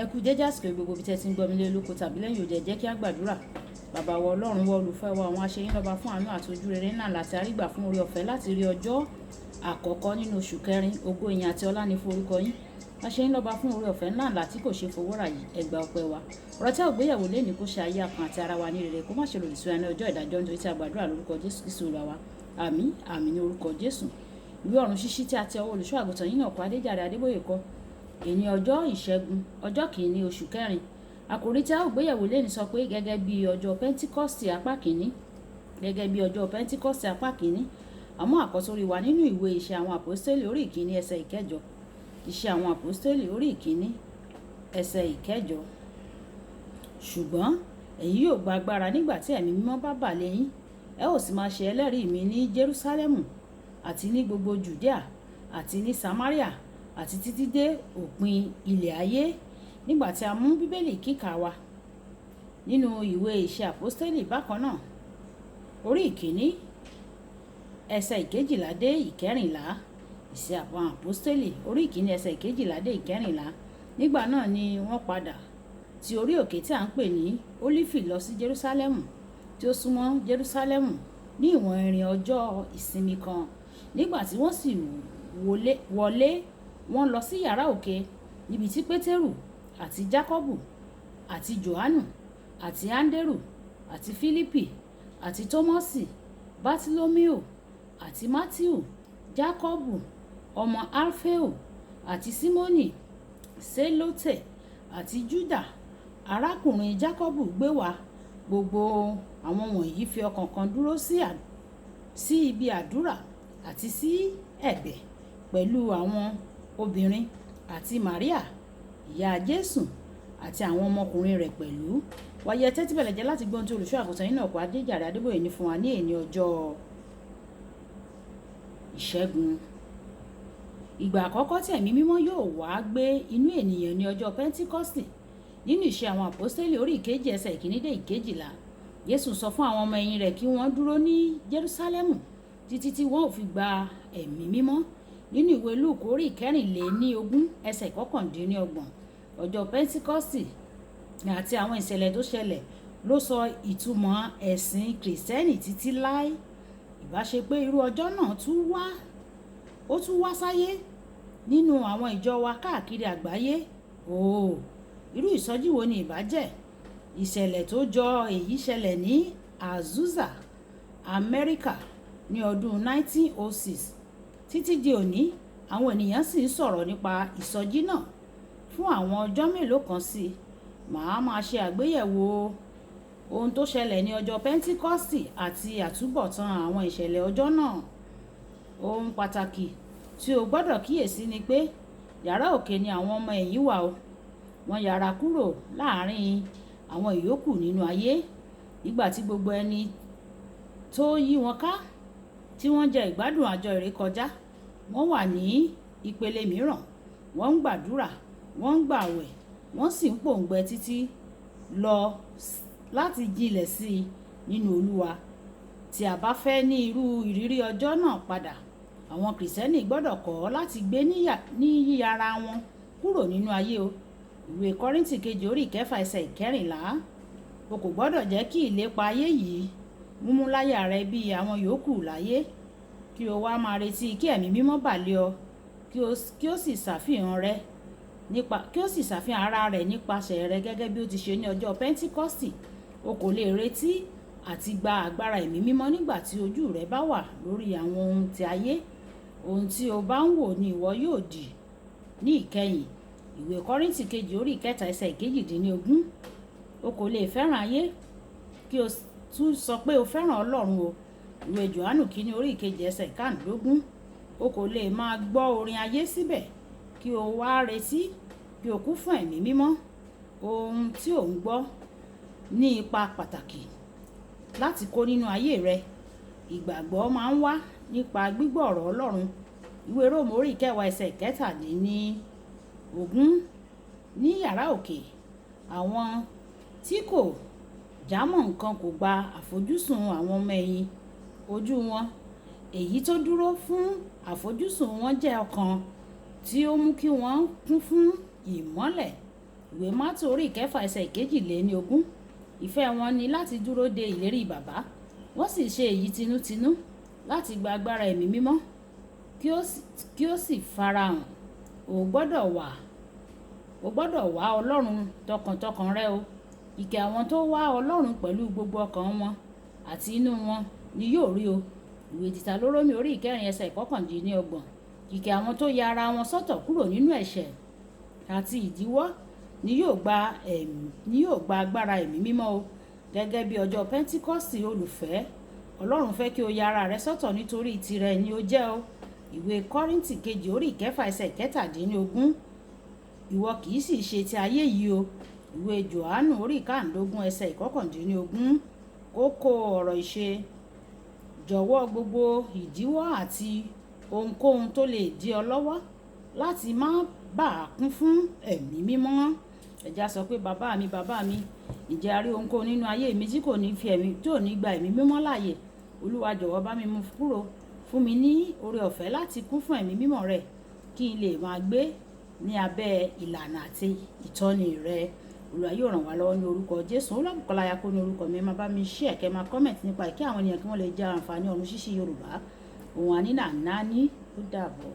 Ẹ kú jẹ́jẹ́ àsìkò gbogbo bí tẹ́ ti ń gbọ́ mi lé lóko tàbí lẹ́yìn òde jẹ́ kí á gbàdúrà. Bàbá wa Ọlọ́run wa olùfẹ́ wa àwọn aṣeyín lọ́ba fún àánú àti ojú rere náà láti arígbà fún orí ọ̀fẹ́ láti rí ọjọ́ àkọ́kọ́ nínú oṣù kẹrin. Ògo ìyìn àti ọlá ni fún orúkọ yín. Aṣeyín lọ́ba fún orí ọ̀fẹ́ náà láti kò ṣe fowó rà yìí ẹgbà ọpẹ́ wa. Ọ̀rọ̀ tí a ò gbéyẹ̀wò lénìí kó ṣe ayé akàn àti ara wa ní rere kó má ṣe lòdì sí wa ní ọjọ́ ìdájọ́ nítorí tí a gbàdúrà lórúkọ Jésù Kristi Olúwa wa. Àmín àmín ní orúkọ Jésù. Ìwé ọ̀run ṣíṣí tí a ti ọwọ́ olùṣọ́ àgùntàn yín náà kọ Adéjàre Adébóyè kọ. Èní ọjọ́ ìṣẹ́gun ọjọ́ kìíní oṣù kẹrin. Àkòrí tí a ó gbéyẹ̀wò lénìí sọ pé gẹ́gẹ́ bí ọjọ́ Pentikọ́sì apá kìíní. Gẹ́gẹ́ bí ọjọ́ Pentikọ́sì apá kìíní. Àmọ́ àkọ́sórí wa nínú ìwé Iṣẹ́ àwọn Àpọ́stélì orí ìkíní ẹsẹ̀ ìkẹjọ. Iṣẹ́ àwọn Àpọ́stélì orí ìkíní ẹsẹ̀ ìkẹjọ. Ṣùgbọ́n ẹ̀yin yóò gba agbára nígbà tí ẹ̀mí mímọ́ bá bà lé yín. Ẹ ó sì máa ṣe ẹlẹ́rìí mi ní Jerúsálẹ́mù àti ní gbogbo Jùdíà àti ní Samaria àti títí dé òpin ilẹ̀ ayé. Nígbà tí a mú bíbélì kíkà wa nínú ìwé Iṣẹ́ Àpọ́stélì bákan náà orí ìkíní ẹsẹ̀ ìkejìlá dé ìkẹrìnlá. Iṣẹ́ àwọn Àpọ́stélì orí ìkíní ẹsẹ̀ ìkejìlá dé ìkẹrìnlá. Nígbà náà ni wọ́n padà ti orí òkè tí à ń pè ní Ólífì lọ sí Jerúsálẹ́mù tí ó súnmọ́ Jerúsálẹ́mù ní ìwọ̀n ìrìn ọjọ́ ìsinmi kan. Nígbà tí wọ́n sì wọlé wọ́n lọ sí yàrá òkè níbi tí Pétérù àti Jákọ́bù àti Jòhánù àti Áńdérù àti Fílípì àti Tómọ́sì Bátílómíò àti Mátíù Jákọ́bù ọmọ Alfeo àti Símónì Sélótè àti Júdà arákùnrin Jákọ́bù gbé wá. Gbogbo àwọn wọ̀nyí fi ọkàn kan dúró sí ibi àdúrà àti sí ẹ̀bẹ̀ pẹ̀lú àwọn obìnrin àti Màríà ìyá Jésù àti àwọn ọmọkùnrin rẹ̀ pẹ̀lú. Wáyé tẹ́tí bẹ̀lẹ̀ jẹ́ láti gbọ́n tí olùṣọ́ àgùntàn yín náà kọ Adéjàre Adébóyè ní fún wa ní èní ọjọ́ ìṣẹ́gun. Ìgbà àkọ́kọ́ tí ẹ̀mí mímọ́ yóò wá gbé inú ènìyàn ní ọjọ́ Pentikọ́sì. Nínú Iṣẹ́ àwọn Àpọ́stélì orí ìkejì ẹsẹ̀ ìkíní dé ìkejìlá. Jésù sọ fún àwọn ọmọ ẹ̀yìn rẹ̀ kí wọ́n dúró ní Jerúsálẹ́mù títí tí wọ́n ò fi gba ẹ̀mí mímọ́. Nínú ìwé Lúùkù orí ìkẹrìnléníogún ẹsẹ̀ ìkọkàndínlọ́gbọ̀n. Ọjọ́ Pentikọ́sì àti àwọn ìṣẹ̀lẹ̀ tó ṣẹlẹ̀ ló sọ ìtumọ̀ ẹ̀sìn Kìrìsìtẹ́nì títí láé. Ìbáṣe pé irú ọjọ́ náà tún wá sáyé nínú àwọn ìjọ wa káàkiri àgbáyé. Irú ìsọjí wo ni ìbá jẹ́? Ìṣẹ̀lẹ̀ tó jọ èyí ṣẹlẹ̀ ní Azusa, Amẹ́ríkà ní ọdún 1906. Títí di òní àwọn ènìyàn sì ń sọ̀rọ̀ nípa ìsọjí náà. Fún àwọn ọjọ́ mélòó kan sí màá máa ṣe àgbéyẹ̀wò ohun tó ṣẹlẹ̀ ní ọjọ́ Pentikọ́sì àti àtúbọ̀tán àwọn ìṣẹ̀lẹ̀ ọjọ́ náà. Ohun pàtàkì tí o gbọ́dọ̀ kíyèsí ni pé yàrá òkè ni àwọn ọmọ ẹ̀yìn wà o. Wọ́n yára kúrò láàrin àwọn ìyókù nínú ayé. Nígbà tí gbogbo ẹni tó yí wọn ká tí wọ́n jẹ ìgbádùn àjọ ìrékọjá wọ́n wà ní ìpele mìíràn. Wọ́n ń gbàdúrà, wọ́n ń gbààwẹ̀, wọ́n sì ń pòǹgbẹ títí lọ láti jinlẹ̀ sí i nínú Olúwa. Tí a bá fẹ́ ní irú ìrírí ọjọ́ náà padà, àwọn Kìrìsìtẹ́nì gbọ́dọ̀ kọ́ láti gbé ní yíyára wọn kúrò nínú ayé o. Ìwé Kọ́ríńtì kejì orí ìkẹfà ẹsẹ̀ ìkẹrìnlá. O kò gbọ́dọ̀ jẹ́ kí ìlépa ayé yìí múmú láyà rẹ bí àwọn yòókù láyé. Kí o wá máa retí kí ẹ̀mí mímọ́ bà lé ọ kí ó sì ṣàfihàn ara rẹ̀ nípasẹ̀ rẹ gẹ́gẹ́ bí ó ti ṣe ní ọjọ́ Pentikọ́sì. O kò lè retí àti gba agbára ẹ̀mí mímọ́ nígbà tí ojú rẹ bá wà lórí àwọn ohun ti ayé. Ohun tí o bá ń wò ni ìwọ yóò dì ní ìkẹyìn. Ìwé Kọ́ríńtì kejì orí ìkẹta ẹsẹ̀ ìkejìdínlógún. O kò lè fẹ́ràn ayé kí o tún sọ pé o fẹ́ràn Ọlọ́run o. Ìwé Jòhánù kìíní orí ìkejì ẹsẹ̀ ìkàndínlógún. O kò lè máa gbọ́ orin ayé síbẹ̀ kí o wá retí kí o kún fún ẹ̀mí mímọ́. Ohun tí ò ń gbọ́ ní ipa pàtàkì láti kó nínú ayé rẹ. Ìgbàgbọ́ máa ń wá nípa gbígbọ́ ọ̀rọ̀ Ọlọ́run. Ìwé Róòmù orí ìkẹwàá ẹsẹ̀ ìkẹtàdínlógún. Ní yàrá òkè àwọn tí kò jámọ́ nǹkan kò gba àfojúsùn àwọn ọmọ ẹ̀yìn ojú wọn. Èyí tó dúró fún àfojúsùn wọn jẹ́ ọkàn tí ó mú kí wọ́n kún fún ìmọ́lẹ̀ ìwé Mátù orí ìkẹfà ẹsẹ̀ ìkejìléníogún. Ìfẹ́ wọn ni láti dúró de ìlérí bàbá, wọ́n sì ṣe èyí tinútinú láti gba agbára ẹ̀mí mímọ́ kí ó sì farahàn. O gbọ́dọ̀ wá Ọlọ́run tọkàntọkàn rẹ o. Kìkì àwọn tó wá Ọlọ́run pẹ̀lú gbogbo ọkàn wọn àti inú wọn ni yóò rí o. Ìwé Dìtàlórómì orí ìkẹrin ẹsẹ̀ ìkọkàndínlọ́gbọ̀n. Kìkì àwọn tó ya ara wọn sọ́tọ̀ kúrò nínú ẹ̀ṣẹ̀ àti ìdíwọ́ ni yóò gba agbára ẹ̀mí mímọ́ o. Gẹ́gẹ́ bí ọjọ́ Pẹ́ńtíkọ́sì olùfẹ́, Ọlọ́run fẹ́ kí o ya ara rẹ sọ́tọ̀ nítorí tirẹ̀ ni ó jẹ́ o. Ìwé Kọ́ríńtì kejì orí ìkẹfà ẹsẹ̀ ìkẹtàdínlógún. Ìwọ kì í sì ṣe ti ayé yìí o. Ìwé Jòhánù orí ìkáǹdógún ẹsẹ̀ ìkọkàndínlógún. Kókó ọ̀rọ̀ ìṣe: jọ̀wọ́ gbogbo ìdíwọ́ àti ohunkóhun tó lè dí ọ lọ́wọ́ láti má bàa kún fún ẹ̀mí mímọ́. Ẹja sọ pé bàbá mi, ǹjẹ́ a rí ohunkóhun nínú ayé mi tí kò ní gba ẹ̀mí mímọ́ láàyè? Olúwa jọ̀wọ́ bá mi mú kúrò. Fún mi ní oore ọ̀fẹ́ láti kún fún ẹ̀mí mímọ́ rẹ kí n lè máa gbé ní abẹ́ ìlànà àti ìtọ́ni rẹ. Olúwa yóò ràn wá lọ́wọ́ ní orúkọ Jésù. Olúbùkọ́lá Ayako ní orúkọ mi. Máa bá mi share, kẹ́ máa comment nípa kí àwọn ènìyàn kí wọ́n lè jẹ àǹfààní ọ̀run ṣíṣí Yorùbá. Òun àní nàá ní ó dàbọ̀.